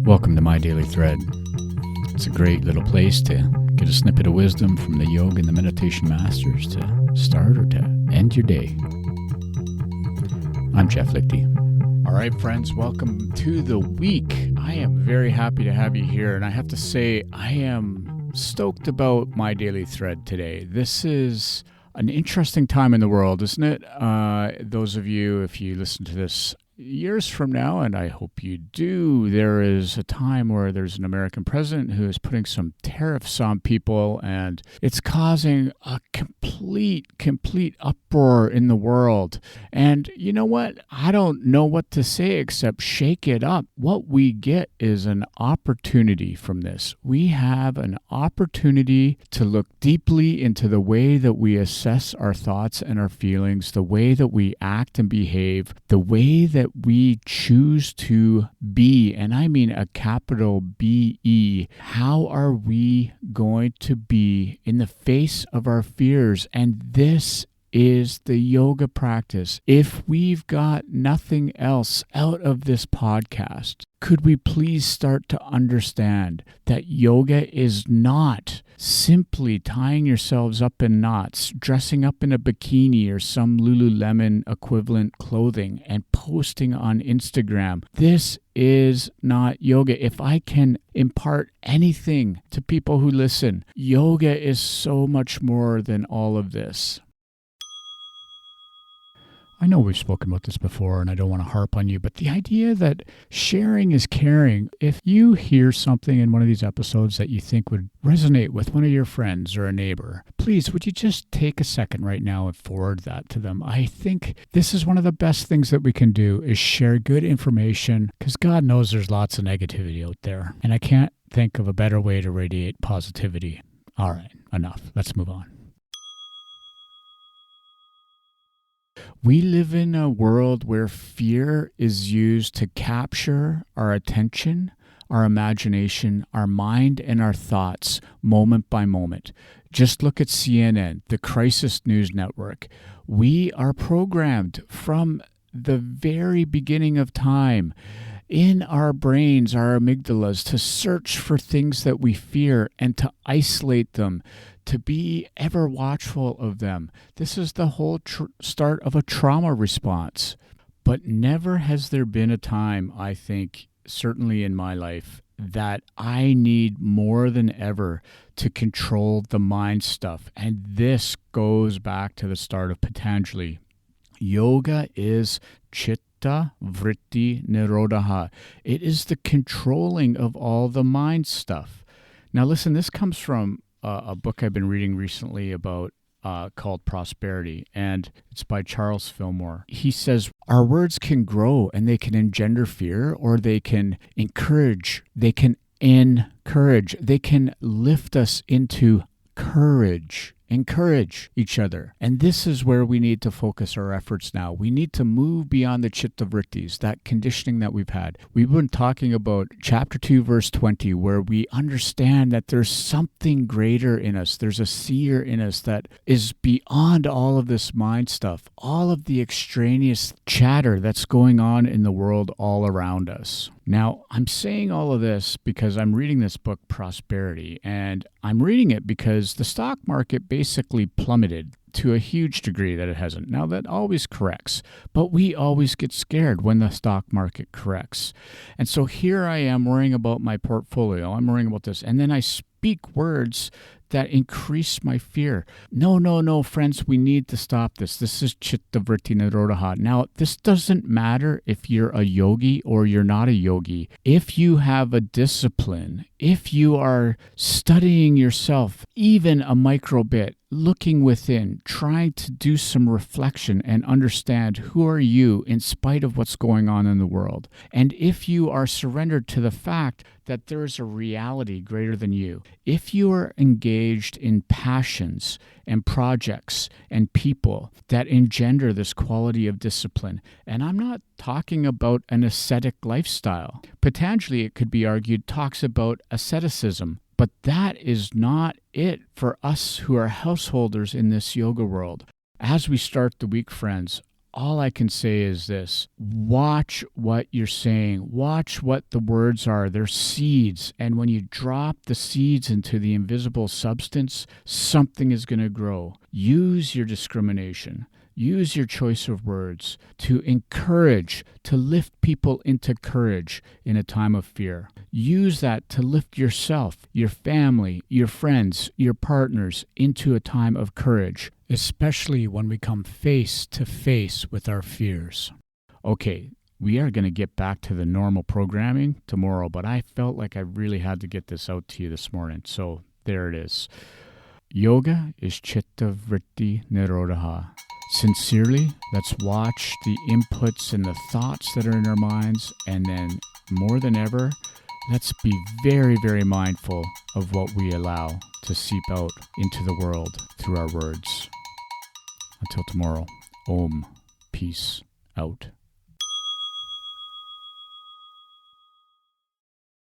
Welcome to My Daily Thread. It's a great little place to get a snippet of wisdom from the yoga and the meditation masters to start or to end your day. I'm Jeff Lichty. All right, friends, welcome to the week. I am very happy to have you here, and I have to say I am stoked about My Daily Thread today. This is an interesting time in the world, isn't it? Those of you, if you listen to this years from now, and I hope you do, there is a time where there's an American president who is putting some tariffs on people, and it's causing a complete uproar in the world. And you know what? I don't know what to say except shake it up. What we get is an opportunity from this. We have an opportunity to look deeply into the way that we assess our thoughts and our feelings, the way that we act and behave, the way that we choose to be, and I mean a capital B-E. How are we going to be in the face of our fears? And this is the yoga practice. If we've got nothing else out of this podcast, could we please start to understand that yoga is not simply tying yourselves up in knots, dressing up in a bikini or some Lululemon equivalent clothing and posting on Instagram? This is not yoga. If I can impart anything to people who listen, yoga is so much more than all of this. I know we've spoken about this before, and I don't want to harp on you, but the idea that sharing is caring. If you hear something in one of these episodes that you think would resonate with one of your friends or a neighbor, please, would you just take a second right now and forward that to them? I think this is one of the best things that we can do is share good information, because God knows there's lots of negativity out there, and I can't think of a better way to radiate positivity. All right, enough. Let's move on. We live in a world where fear is used to capture our attention, our imagination, our mind, and our thoughts moment by moment. Just look at CNN, the crisis news network. We are programmed from the very beginning of time in our brains, our amygdalas, to search for things that we fear and to isolate them, to be ever watchful of them. This is the whole start of a trauma response. But never has there been a time, I think, certainly in my life, that I need more than ever to control the mind stuff. And this goes back to the start of Patanjali. Yoga is chitta vritti nirodha. It is the controlling of all the mind stuff. Now listen, this comes from a book I've been reading recently about called Prosperity, and it's by Charles Fillmore. He says, our words can grow and they can engender fear, or they can encourage, they can lift us into courage. Encourage each other. And this is where we need to focus our efforts now. We need to move beyond the chitta vrittis, that conditioning that we've had. We've been talking about chapter 2, verse 20, where we understand that there's something greater in us. There's a seer in us that is beyond all of this mind stuff, all of the extraneous chatter that's going on in the world all around us. Now, I'm saying all of this because I'm reading this book, Prosperity, and I'm reading it because the stock market basically plummeted to a huge degree that it hasn't. Now, that always corrects, but we always get scared when the stock market corrects. And so here I am worrying about my portfolio. I'm worrying about this. And then I speak words that increase my fear. No, friends, we need to stop this. This is chitta vritti nirodha. Now, this doesn't matter if you're a yogi or you're not a yogi. If you have a discipline, if you are studying yourself, even a micro bit, looking within, trying to do some reflection and understand who are you in spite of what's going on in the world. And if you are surrendered to the fact that there is a reality greater than you, if you are engaged in passions and projects and people that engender this quality of discipline, and I'm not talking about an ascetic lifestyle. Patanjali, it could be argued, talks about asceticism. But that is not it for us who are householders in this yoga world. As we start the week, friends, all I can say is this: watch what you're saying. Watch what the words are. They're seeds. And when you drop the seeds into the invisible substance, something is going to grow. Use your discrimination. Use your choice of words to encourage, to lift people into courage in a time of fear. Use that to lift yourself, your family, your friends, your partners into a time of courage, especially when we come face to face with our fears. Okay, we are going to get back to the normal programming tomorrow, but I felt like I really had to get this out to you this morning. So there it is. Yoga is Chitta Vritti Nirodha. Sincerely, let's watch the inputs and the thoughts that are in our minds, and then more than ever, let's be very, very mindful of what we allow to seep out into the world through our words. Until tomorrow, Om, peace out.